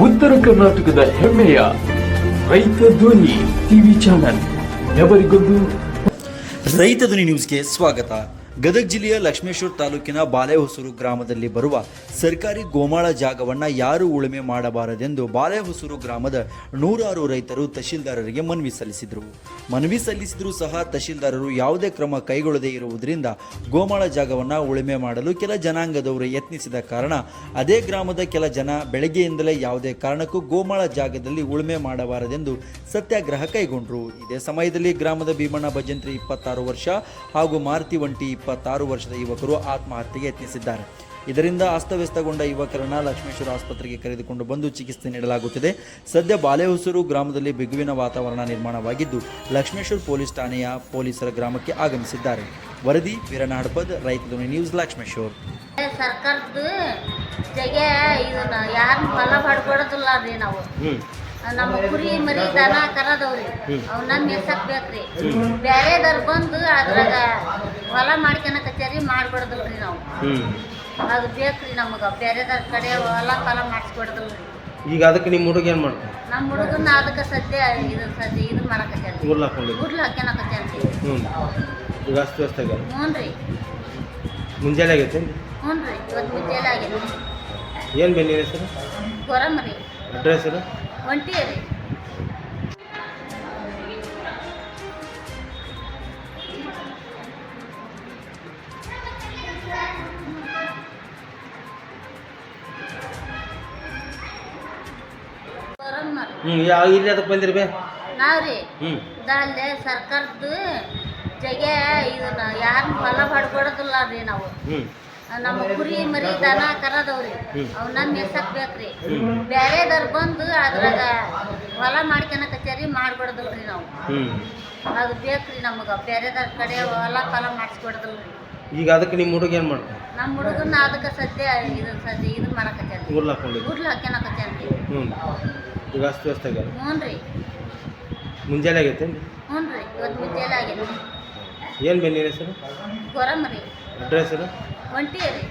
ಉತ್ತರ ಕರ್ನಾಟಕದ ಹೆಮ್ಮೆಯ ರೈತ ಧ್ವನಿ ಟಿವಿ ಚಾನೆಲ್ ఎవరిಗೊಂದು ರೈತ ಧ್ವನಿ ನ್ಯೂಸ್ಗೆ ಸ್ವಾಗತ. ಗದಗ ಜಿಲ್ಲೆಯ ಲಕ್ಷ್ಮೇಶ್ವರ ತಾಲೂಕಿನ ಬಾಲೆಹೊಸೂರು ಗ್ರಾಮದಲ್ಲಿ ಬರುವ ಸರ್ಕಾರಿ ಗೋಮಾಳ ಜಾಗವನ್ನು ಯಾರು ಉಳುಮೆ ಮಾಡಬಾರದೆಂದು ಬಾಲೆಹೊಸೂರು ಗ್ರಾಮದ ನೂರಾರು ರೈತರು ತಹಶೀಲ್ದಾರರಿಗೆ ಮನವಿ ಸಲ್ಲಿಸಿದರೂ ಸಹ ತಹಶೀಲ್ದಾರರು ಯಾವುದೇ ಕ್ರಮ ಕೈಗೊಳ್ಳದೇ ಇರುವುದರಿಂದ ಗೋಮಾಳ ಜಾಗವನ್ನು ಉಳುಮೆ ಮಾಡಲು ಕೆಲ ಜನಾಂಗದವರು ಯತ್ನಿಸಿದ ಕಾರಣ ಅದೇ ಗ್ರಾಮದ ಕೆಲ ಜನ ಬೆಳಗ್ಗೆಯಿಂದಲೇ ಯಾವುದೇ ಕಾರಣಕ್ಕೂ ಗೋಮಾಳ ಜಾಗದಲ್ಲಿ ಉಳುಮೆ ಮಾಡಬಾರದೆಂದು ಸತ್ಯಾಗ್ರಹ ಕೈಗೊಂಡರು. ಇದೇ ಸಮಯದಲ್ಲಿ ಗ್ರಾಮದ ಭೀಮಣ್ಣ ಭಜಂತ್ರಿ 26 ವರ್ಷ ಹಾಗೂ ಮಾರುತಿ ವಂಟಿ 26 ವರ್ಷದ ಯುವಕರು ಆತ್ಮಹತ್ಯೆಗೆ ಯತ್ನಿಸಿದ್ದಾರೆ. ಇದರಿಂದ ಅಸ್ತವ್ಯಸ್ತಗೊಂಡ ಯುವಕರನ್ನ ಲಕ್ಷ್ಮೇಶ್ವರ ಆಸ್ಪತ್ರೆಗೆ ಕರೆದುಕೊಂಡು ಬಂದು ಚಿಕಿತ್ಸೆ ನೀಡಲಾಗುತ್ತಿದೆ. ಸದ್ಯ ಬಾಲೆಹೊಸೂರು ಗ್ರಾಮದಲ್ಲಿ ಬಿಗುವಿನ ವಾತಾವರಣ ನಿರ್ಮಾಣವಾಗಿದ್ದು ಲಕ್ಷ್ಮೇಶ್ವರ ಪೊಲೀಸ್ ಠಾಣೆಯ ಪೊಲೀಸರ ಗ್ರಾಮಕ್ಕೆ ಆಗಮಿಸಿದ್ದಾರೆ. ವರದಿ ವೀರನಾಡ್ಪದ್, ರೈತ ಧ್ವನಿ ನ್ಯೂಸ್, ಲಕ್ಷ್ಮೇಶ್ವರ. ಸರ್ಕಾರದ ಜಗ ಇದನ್ನ ಯಾರನ್ನ ಹೊಲ ಮಾಡ್ಕೊಡೋದಿಲ್ಲ ರೀ. ನಾವು ನಮ್ಮ ಕುರಿ ಮರಿ ದನ ಕರದವ್ರಿ ಅವನ್ನ ಮೇಸಕ್ ಬೇಕ್ರಿ. ಬ್ಯಾರೆದವ್ರು ಬಂದು ಅದ್ರಾಗ ಹೊಲ ಮಾಡ್ಕೊಳಕತ್ಯಾರಿ ಮಾಡ್ಕೊಡೋದಿಲ್ರಿ. ನಾವು ಅದು ಬೇಕ್ರಿ ನಮಗೆ. ಬೇರೆದವ್ರ ಕಡೆ ಹೊಲ ಫಲ ಮಾಡಿಸ್ಕೊಡೋದಿಲ್ರಿ. ಈಗ ಅದಕ್ಕೆ ನಿಮ್ಮ ಹುಡುಗ ಏನು ಮಾಡ್ತಾರೆ? ನಮ್ಮ ಹುಡುಗನ ಅದಕ್ಕೆ ಸದ್ಯ ಇದು ಮಾಡಕತ್ಯಾರಿ, ಗುಡ್ಲು ಹಾಕ್ಯಾನಕತ್ಯಾನ್ರಿ. ಈಗ ಅಷ್ಟು ವ್ಯವಸ್ಥೆ ಆಗ್ಯಾರ. ಹ್ಞೂ ರೀ, ಮುಂಜಾನೆ ಆಗೈತೆ? ಹ್ಞೂ ರೀ, ಇವತ್ತು ಮುಂಜಾನೆ ಆಗೈತಿ. ಏನು ಬೆನ್ನಿ ಹೆಸರು? ಗೊರಮರಿ ಅಡ್ರೆಸ್ ಹೆಸರು? ಒಂಟಿ ರೀ. ಇಲ್ಲಿ ಅದಕ್ಕೆ ಬಂದಿರಿ ಬೇ? ನಾವ್ರಿ ಅಲ್ಲೇ ಸರ್ಕಾರದ ಜಗ ಇದನ್ನ ಯಾರನ್ನ ಹೊಲ ಮಾಡ್ಕೊಡೋದಿಲ್ಲ ರೀ. ನಾವು ನಮ್ಮ ಕುರಿ ಮರಿ ದನ ಕರದವ್ರಿ ಅವನ್ನ ಮೇಸಕ್ ಬೇಕ್ರಿ. ಬ್ಯಾರೆದವ್ರು ಬಂದು ಅದ್ರಾಗ ಹೊಲ ಮಾಡ್ಕೊಳಕತ್ಯಾರಿ ಮಾಡ್ಕೊಡೋದಿಲ್ರಿ. ನಾವು ಅದು ಬೇಕ್ರಿ ನಮಗೆ. ಬೇರೆದವ್ರ ಕಡೆ ಹೊಲ ಫಲ ಮಾಡಿಸ್ಕೊಡೋದಿಲ್ರಿ. ಈಗ ಅದಕ್ಕೆ ನಿಮ್ಮ ಹುಡುಗ ಏನು ಮಾಡ್ತಾರೆ? ನಮ್ಮ ಹುಡುಗನ ಅದಕ್ಕೆ ಸದ್ಯ ಇದು ಮಾಡಕತ್ಯಾರಿ, ಗುಡ್ಲು ಹಾಕ್ಯಾನಕತ್ಯಾನ್ರಿ. ಈಗ ಅಷ್ಟು ವ್ಯವಸ್ಥೆ ಆಗ್ಯಾರ. ಹ್ಞೂ ರೀ, ಮುಂಜಾನೆ ಆಗೈತೆ? ಹ್ಞೂ ರೀ, ಇವತ್ತು ಮುಂಜಾನೆ ಆಗೈತಿ. ಏನು ಬೆನ್ನಿ ಹೆಸರು? ಗೊರಮರಿ ಅಡ್ರೆಸ್ ಹೆಸರು? ಒಂಟಿ ರೀ.